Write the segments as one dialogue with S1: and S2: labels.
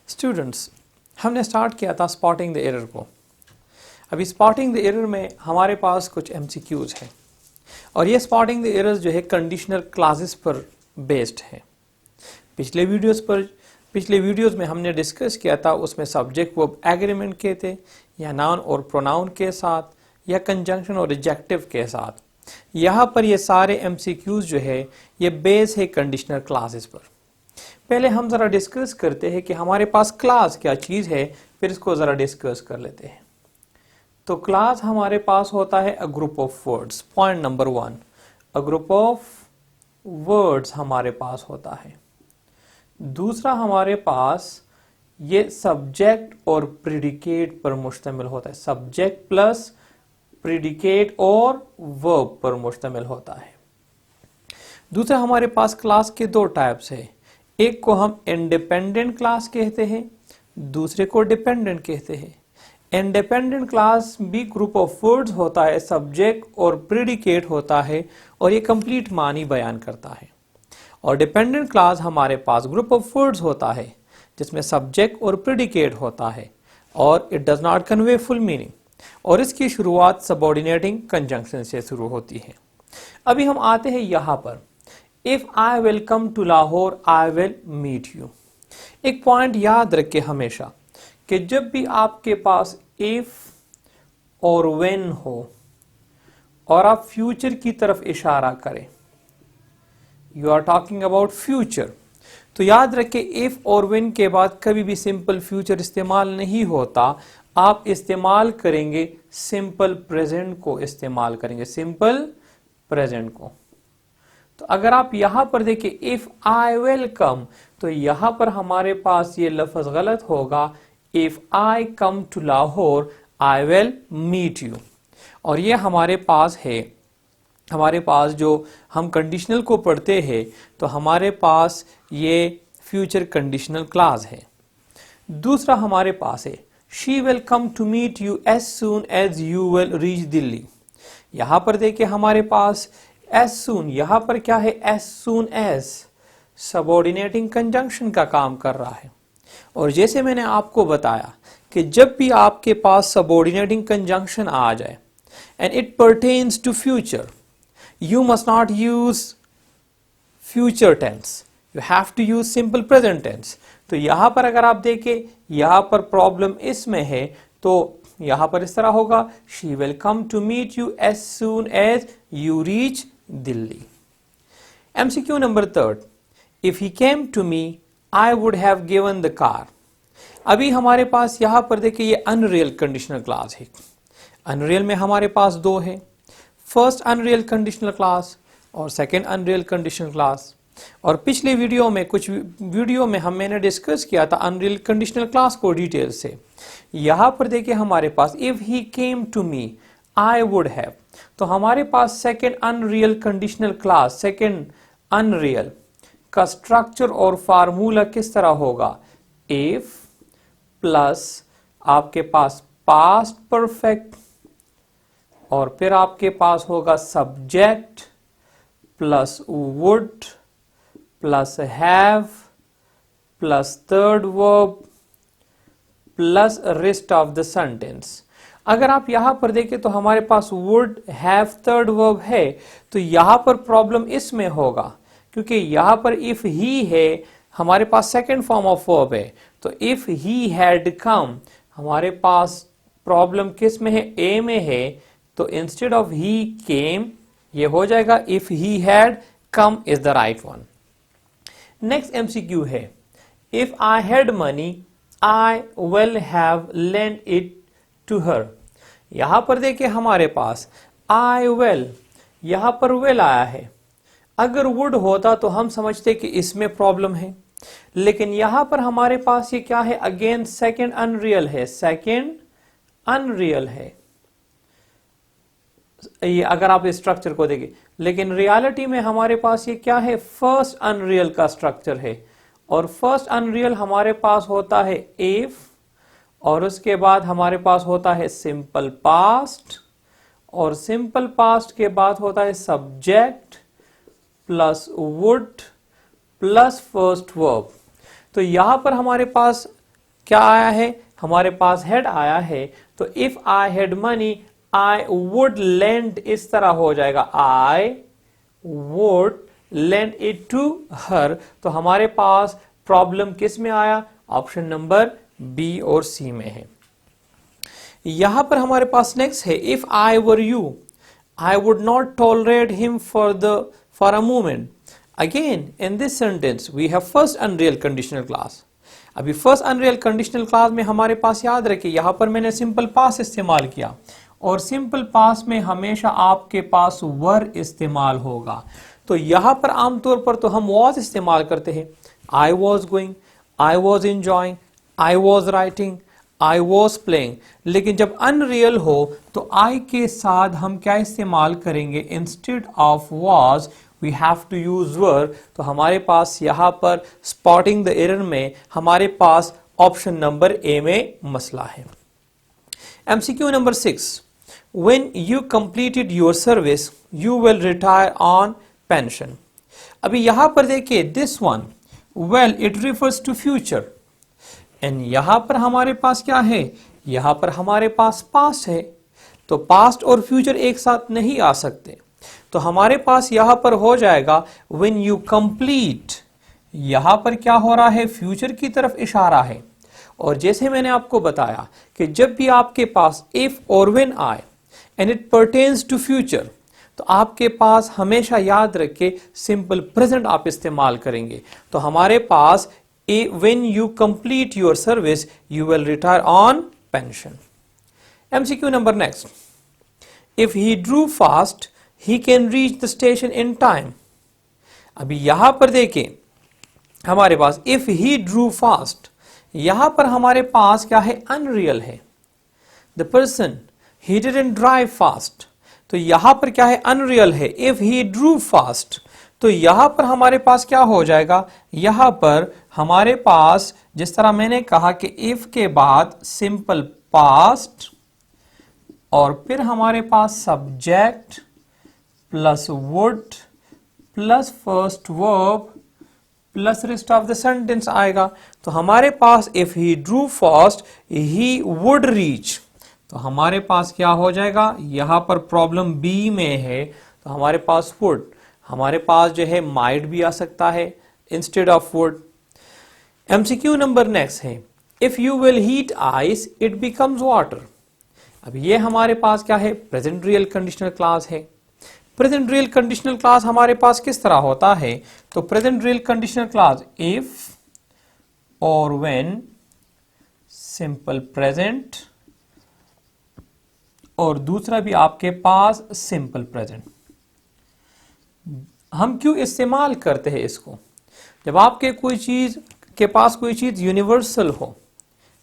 S1: Students, हमने start किया था स्पॉटिंग द एरर को। अभी स्पॉटिंग द एरर में हमारे पास कुछ एमसीक्यूज हैं और ये स्पॉटिंग द एरर्स जो है कंडीशनल क्लासेस पर बेस्ड है। पिछले वीडियोस में हमने डिस्कस किया था, उसमें सब्जेक्ट वर्ब एग्रीमेंट के थे या नाउन और प्रोनाउन के साथ या कंजंक्शन और एडजेक्टिव के साथ। यहाँ पर ये सारे एमसीक्यूज जो है ये बेस है कंडीशनल क्लासेस पर। पहले हम ज़रा डिस्कस करते हैं कि हमारे पास क्लास क्या चीज़ है, फिर इसको ज़रा डिस्कस कर लेते हैं। तो क्लास हमारे पास होता है a group of words. Point number 1, a group of words हमारे पास होता है। दूसरा, हमारे पास ये सब्जेक्ट और प्रिडिकेट पर मुश्तमिल होता है। सब्जेक्ट प्लस प्रिडिकेट और वर्ब पर मुश्तमिल होता है। दूसरा, हमारे पास क्लास के दो टाइप्स है। एक को हम इंडिपेंडेंट क्लास कहते हैं, दूसरे को डिपेंडेंट कहते हैं। इंडिपेंडेंट क्लास भी ग्रुप ऑफ वर्ड्स होता है, सब्जेक्ट और प्रिडिकेट होता है और ये कंप्लीट मानी बयान करता है। और डिपेंडेंट क्लास हमारे पास ग्रुप ऑफ वर्ड्स होता है जिसमें सब्जेक्ट और प्रिडिकेट होता है और it does not convey full meaning और इसकी शुरुआत सबऑर्डिनेटिंग कंजंक्शन से शुरू होती है। अभी हम आते हैं यहां पर, if I will come to Lahore I will meet you. एक पॉइंट याद रखें हमेशा कि जब भी आपके पास इफ और व्हेन हो और आप फ्यूचर की तरफ इशारा करें, you are talking about future, तो याद रखें इफ और व्हेन के बाद कभी भी सिंपल फ्यूचर इस्तेमाल नहीं होता। आप इस्तेमाल करेंगे सिंपल प्रेजेंट को, इस्तेमाल करेंगे सिंपल प्रेजेंट को। तो अगर आप यहां पर देखें इफ आई विल कम, तो यहां पर हमारे पास ये लफ्ज गलत होगा। If I come to Lahore I will meet you. और ये हमारे पास है, हमारे पास जो हम कंडीशनल को पढ़ते हैं तो हमारे पास ये फ्यूचर कंडीशनल क्लास है। दूसरा हमारे पास है she will come to meet you as soon as you will reach Delhi. यहां पर देखिए हमारे पास एज सून, यहां पर क्या है, as soon as subordinating conjunction का काम कर रहा है। और जैसे मैंने आपको बताया कि जब भी आपके पास सबऑर्डिनेटिंग कंजंक्शन आ जाए and it pertains to future, you must not use future tense, you have to use simple present tense। तो यहां पर अगर आप देखें, यहां पर प्रॉब्लम इसमें है, तो यहां पर इस तरह होगा she will come to meet you as soon as you reach Delhi. MCQ number 3, if he came to me I would have given the car। अभी हमारे पास यहां पर देखिए ये अनरियल कंडीशनल क्लास है। अनरियल में हमारे पास दो है, फर्स्ट अनरियल कंडीशनल क्लास और सेकंड अनरियल कंडीशनल क्लास। और पिछले वीडियो में मैंने डिस्कस किया था अनरियल कंडीशनल क्लास को डिटेल से। यहां पर देखिए हमारे पास if he came to me I would have, तो हमारे पास second unreal conditional class, second unreal का स्ट्रक्चर और फार्मूला किस तरह होगा, इफ प्लस आपके पास पास्ट परफेक्ट और फिर आपके पास होगा subject plus would plus have plus third verb plus rest of the sentence. अगर आप यहां पर देखें तो हमारे पास वुड हैव थर्ड वर्ब है, तो यहां पर प्रॉब्लम इसमें होगा क्योंकि यहां पर इफ ही है, हमारे पास सेकंड फॉर्म ऑफ वर्ब है। तो इफ ही हैड कम, हमारे पास प्रॉब्लम किस में है, ए में है। तो इंस्टेड ऑफ ही केम ये हो जाएगा if he had come is the right one. Next MCQ है if I had money I will have lent it to her. यहां पर देखिए हमारे पास आई विल, यहां पर विल आया है। अगर वुड होता तो हम समझते कि इसमें प्रॉब्लम है, लेकिन यहां पर हमारे पास ये क्या है, अगेन सेकंड अनरियल है, सेकंड अनरियल है ये अगर आप स्ट्रक्चर को देखें, लेकिन रियलिटी में हमारे पास ये क्या है, फर्स्ट अनरियल का स्ट्रक्चर है। और फर्स्ट अनरियल हमारे पास होता है इफ और उसके बाद हमारे पास होता है सिंपल पास्ट और सिंपल पास्ट के बाद होता है subject plus would plus first verb. तो यहां पर हमारे पास क्या आया है, हमारे पास हैड आया है, तो if I had money I would lend, इस तरह हो जाएगा, I would lend it to her. तो हमारे पास प्रॉब्लम किस में आया, ऑप्शन नंबर बी और सी में है। यहां पर हमारे पास नेक्स्ट है, if I were you I would not tolerate him for a moment. Again in this sentence we have first unreal conditional class. अभी फर्स्ट अनरियल कंडीशनल क्लास में हमारे पास याद रखिए यहां पर मैंने सिंपल पास इस्तेमाल किया, और सिंपल पास में हमेशा आपके पास वर इस्तेमाल होगा। तो यहां पर आमतौर पर तो हम वॉज इस्तेमाल करते हैं, I was going, I was enjoying, I was writing, I was playing. लेकिन जब अनरियल हो तो आई के साथ हम क्या इस्तेमाल करेंगे, instead of was we have to use were. तो हमारे पास यहां पर स्पॉटिंग द एरर में हमारे पास ऑप्शन नंबर ए में मसला है। MCQ number 6, when you completed your service you will retire on pension. अभी यहां पर देखिए this one well it refers to future, and यहां पर हमारे पास क्या है, यहां पर हमारे पास पास्ट है। तो पास्ट और फ्यूचर एक साथ नहीं आ सकते, तो हमारे पास यहां पर हो जाएगा व्हेन यू कंप्लीट। यहां पर क्या हो रहा है, फ्यूचर की तरफ इशारा है। और जैसे मैंने आपको बताया कि जब भी आपके पास इफ और व्हेन आए and it pertains to future, तो आपके पास हमेशा याद रखे सिंपल प्रेजेंट आप इस्तेमाल करेंगे। तो हमारे पास when you complete your service you will retire on pension. MCQ number next, if he drew fast he can reach the station in time. अभी यहां पर देखें हमारे पास if he drew fast, यहां पर हमारे पास क्या है, unreal है। the person he didn't drive fast, तो यहां पर क्या है, unreal है। if he drew fast, तो यहां पर हमारे पास क्या हो जाएगा, यहां पर हमारे पास जिस तरह मैंने कहा कि इफ के बाद सिंपल पास्ट और फिर हमारे पास subject plus would plus first verb plus rest of the sentence आएगा। तो हमारे पास if he drew fast he would reach, तो हमारे पास क्या हो जाएगा, यहां पर प्रॉब्लम बी में है, तो हमारे पास वुड, हमारे पास जो है माइट भी आ सकता है instead of would. MCQ number next है, if you will heat ice it becomes water. अब ये हमारे पास क्या है, प्रेजेंट रियल कंडीशनल क्लास है। प्रेजेंट रियल कंडीशनल क्लास हमारे पास किस तरह होता है, तो present real conditional class if और व्हेन, सिंपल प्रेजेंट, और दूसरा भी आपके पास सिंपल प्रेजेंट। हम क्यों इस्तेमाल करते हैं इसको, जब आपके कोई चीज के पास कोई चीज यूनिवर्सल हो,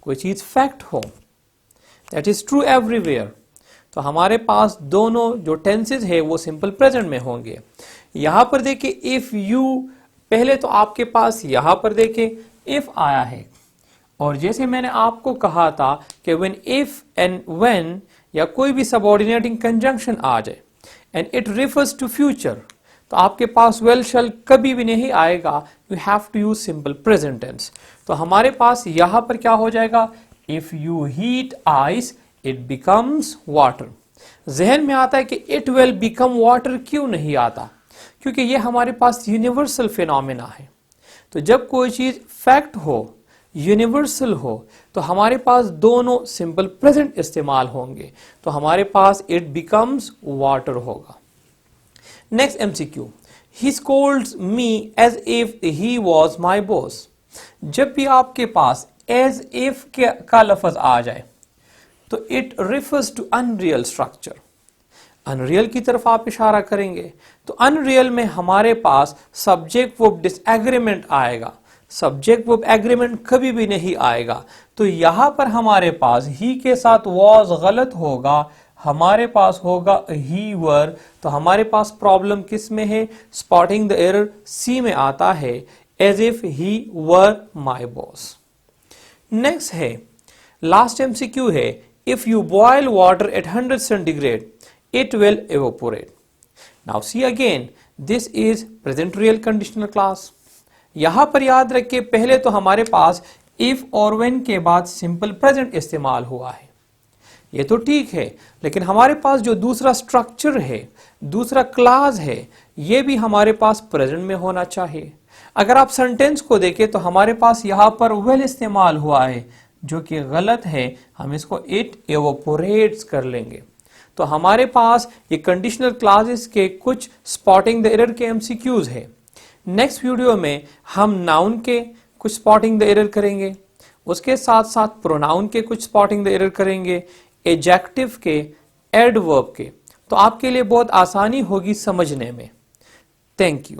S1: कोई चीज फैक्ट हो, दैट इज ट्रू एवरीवेयर, तो हमारे पास दोनों जो टेंसेज है वो सिंपल प्रेजेंट में होंगे। यहां पर देखिए इफ यू, पहले तो आपके पास यहां पर देखिए इफ आया है, और जैसे मैंने आपको कहा था कि व्हेन इफ एंड व्हेन या कोई भी सबऑर्डिनेटिंग कंजंक्शन आ जाए and it refers to future, तो आपके पास वेल शैल कभी भी नहीं आएगा, you have to use simple present tense. तो हमारे पास यहां पर क्या हो जाएगा, if you heat ice it becomes water. जहन में आता है कि इट विल बिकम वाटर, क्यों नहीं आता, क्योंकि ये हमारे पास यूनिवर्सल फिनोमेना है। तो जब कोई चीज फैक्ट हो, यूनिवर्सल हो, तो हमारे पास दोनों सिंपल प्रेजेंट इस्तेमाल होंगे, तो हमारे पास इट बिकम्स वाटर होगा। Next MCQ, he scolds me as if he was my boss. जब भी आपके पास एज इफ का लफ्ज आ जाए तो it refers to unreal structure, unreal की तरफ आप इशारा करेंगे। तो अनरियल में हमारे पास सब्जेक्ट वर्ब डिसएग्रीमेंट आएगा, सब्जेक्ट वर्ब एग्रीमेंट कभी भी नहीं आएगा। तो यहां पर हमारे पास ही के साथ वॉज गलत होगा, हमारे पास होगा ही वर। तो हमारे पास प्रॉब्लम किस में है, स्पॉटिंग द एरर सी में आता है, as if he were my boss. Next है लास्ट एमसीक्यू है, if you boil water at 100 centigrade it will evaporate. Now see again, this is present real conditional class. यहां पर याद रखिए पहले तो हमारे पास इफ और व्हेन के बाद सिंपल प्रेजेंट इस्तेमाल हुआ है। ये तो ठीक है, लेकिन हमारे पास जो दूसरा स्ट्रक्चर है, दूसरा क्लास है, ये भी हमारे पास प्रेजेंट में होना चाहिए। अगर आप सेंटेंस को देखें तो हमारे पास यहां पर वेल इस्तेमाल हुआ है, जो कि गलत है। हम इसको इट एवोपोरेट्स कर लेंगे। तो हमारे पास ये कंडीशनल क्लासेस के कुछ स्पॉटिंग द एरर के एमसीक्यूज है। नेक्स्ट वीडियो में हम नाउन के कुछ स्पॉटिंग द एरर करेंगे, उसके साथ साथ प्रोनाउन के कुछ स्पॉटिंग द एरर करेंगे, एडजेक्टिव के, एडवर्ब के। तो आपके लिए बहुत आसानी होगी समझने में। Thank you.